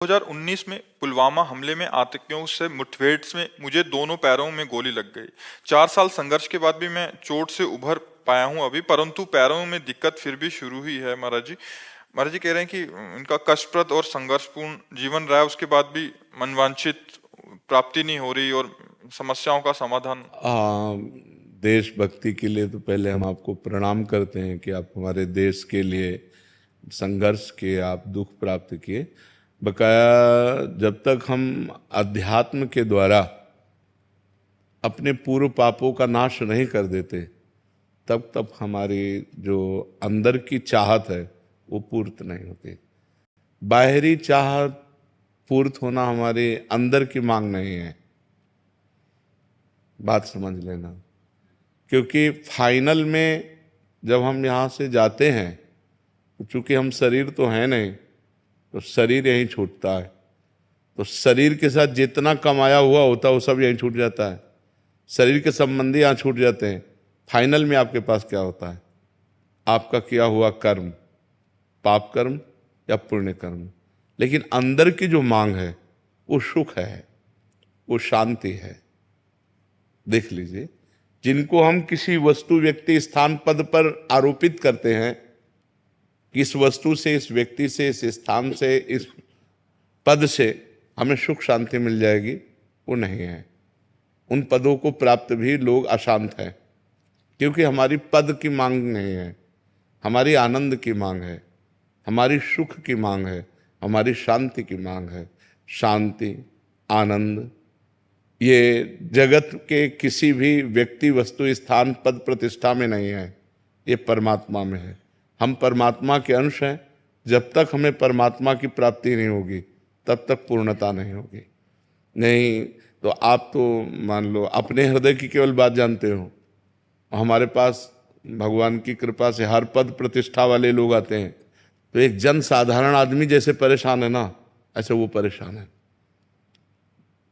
2019 में पुलवामा हमले में आतंकियों से मुठभेड़ में मुझे दोनों पैरों में गोली लग गई। 4 साल संघर्ष के बाद भी मैं चोट से उभर पाया हूं अभी, परंतु पैरों में दिक्कत फिर भी शुरू हुई है। महाराज जी कह रहे हैं कि इनका कष्टप्रद और संघर्षपूर्ण जीवन रहा है, उसके बाद भी मनवांछित प्राप्ति नहीं हो रही और समस्याओं का समाधान। देशभक्ति के लिए तो पहले हम आपको प्रणाम करते हैं कि आप हमारे देश के लिए संघर्ष किए, आप दुख प्राप्त किए। बकाया जब तक हम अध्यात्म के द्वारा अपने पूर्व पापों का नाश नहीं कर देते, तब तक हमारी जो अंदर की चाहत है वो पूर्त नहीं होती। बाहरी चाहत पूर्त होना हमारे अंदर की मांग नहीं है, बात समझ लेना। क्योंकि फाइनल में जब हम यहाँ से जाते हैं, तो चूंकि हम शरीर तो हैं नहीं, तो शरीर यहीं छूटता है। तो शरीर के साथ जितना कमाया हुआ होता है वो सब यहीं छूट जाता है। शरीर के संबंधी यहाँ छूट जाते हैं। फाइनल में आपके पास क्या होता है? आपका किया हुआ कर्म, पाप कर्म या पुण्य कर्म। लेकिन अंदर की जो मांग है वो सुख है, वो शांति है। देख लीजिए, जिनको हम किसी वस्तु, व्यक्ति, स्थान, पद पर आरोपित करते हैं कि इस वस्तु से, इस व्यक्ति से, इस स्थान से, इस पद से हमें सुख शांति मिल जाएगी, वो नहीं है। उन पदों को प्राप्त भी लोग अशांत हैं, क्योंकि हमारी पद की मांग नहीं है, हमारी आनंद की मांग है, हमारी सुख की मांग है, हमारी शांति की मांग है। शांति, आनंद ये जगत के किसी भी व्यक्ति, वस्तु, स्थान, पद, प्रतिष्ठा में नहीं है, ये परमात्मा में है। हम परमात्मा के अंश हैं। जब तक हमें परमात्मा की प्राप्ति नहीं होगी, तब तक पूर्णता नहीं होगी। नहीं तो आप तो मान लो अपने हृदय की केवल बात जानते हो। हमारे पास भगवान की कृपा से हर पद प्रतिष्ठा वाले लोग आते हैं, तो एक जन साधारण आदमी जैसे परेशान है ना, ऐसे वो परेशान है।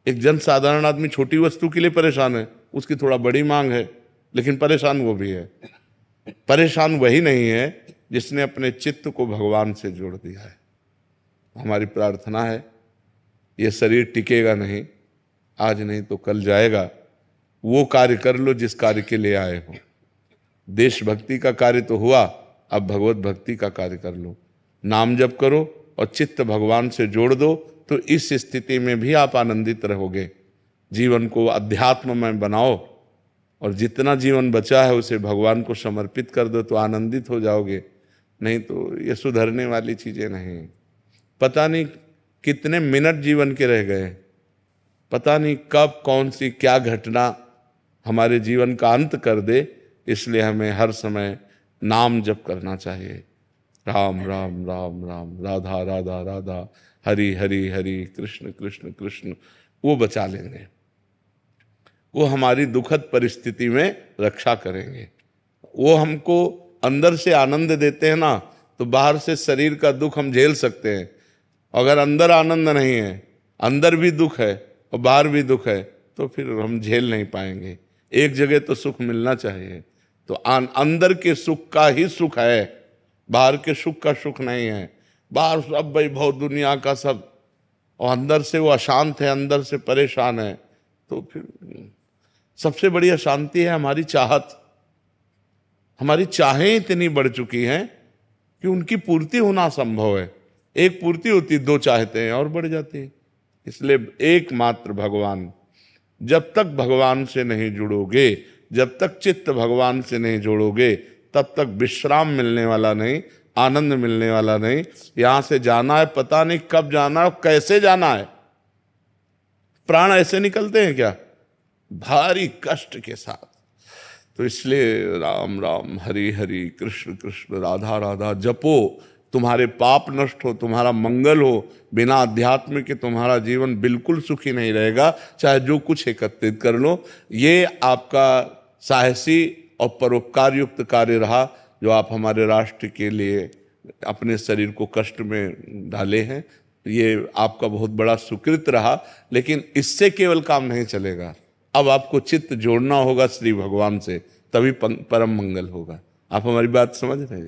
एक जन साधारण आदमी छोटी वस्तु के लिए परेशान है, उसकी थोड़ा बड़ी मांग है, लेकिन परेशान वो भी है। परेशान वही नहीं है जिसने अपने चित्त को भगवान से जोड़ दिया है। हमारी प्रार्थना है, ये शरीर टिकेगा नहीं, आज नहीं तो कल जाएगा। वो कार्य कर लो जिस कार्य के लिए आए हो। देशभक्ति का कार्य तो हुआ, अब भगवत भक्ति का कार्य कर लो। नाम जप करो और चित्त भगवान से जोड़ दो, तो इस स्थिति में भी आप आनंदित रहोगे। जीवन को अध्यात्म में बनाओ और जितना जीवन बचा है उसे भगवान को समर्पित कर दो, तो आनंदित हो जाओगे। नहीं तो ये सुधरने वाली चीजें नहीं। पता नहीं कितने मिनट जीवन के रह गए, पता नहीं कब कौन सी क्या घटना हमारे जीवन का अंत कर दे। इसलिए हमें हर समय नाम जप करना चाहिए। राम राम राम राम, राधा राधा राधा, हरि हरि हरि, कृष्ण कृष्ण कृष्ण। वो बचा लेंगे, वो हमारी दुखद परिस्थिति में रक्षा करेंगे। वो हमको अंदर से आनंद देते हैं ना, तो बाहर से शरीर का दुख हम झेल सकते हैं। अगर अंदर आनंद नहीं है, अंदर भी दुख है और बाहर भी दुख है, तो फिर हम झेल नहीं पाएंगे। एक जगह तो सुख मिलना चाहिए। तो अंदर के सुख का ही सुख है, बाहर के सुख का सुख नहीं है। बाहर सब वैभव दुनिया का सब, और अंदर से वो अशांत है, अंदर से परेशान है। तो फिर सबसे बड़ी अशांति है हमारी चाहत। हमारी चाहें इतनी बढ़ चुकी हैं कि उनकी पूर्ति होना असंभव है। एक पूर्ति होती, दो चाहते हैं और बढ़ जाती है। इसलिए एकमात्र भगवान। जब तक भगवान से नहीं जुड़ोगे, जब तक चित्त भगवान से नहीं जोड़ोगे, तब तक विश्राम मिलने वाला नहीं, आनंद मिलने वाला नहीं। यहां से जाना है, पता नहीं कब जाना है, कैसे जाना है। प्राण ऐसे निकलते हैं क्या? भारी कष्ट के साथ। तो इसलिए राम राम, हरि हरि, कृष्ण कृष्ण, राधा राधा जपो। तुम्हारे पाप नष्ट हो, तुम्हारा मंगल हो। बिना अध्यात्म के तुम्हारा जीवन बिल्कुल सुखी नहीं रहेगा, चाहे जो कुछ एकत्रित कर लो। ये आपका साहसी और परोपकार युक्त कार्य रहा, जो आप हमारे राष्ट्र के लिए अपने शरीर को कष्ट में डाले हैं। ये आपका बहुत बड़ा सुकृत रहा। लेकिन इससे केवल काम नहीं चलेगा, अब आपको चित्त जोड़ना होगा श्री भगवान से, तभी परम मंगल होगा। आप हमारी बात समझ रहे हैं?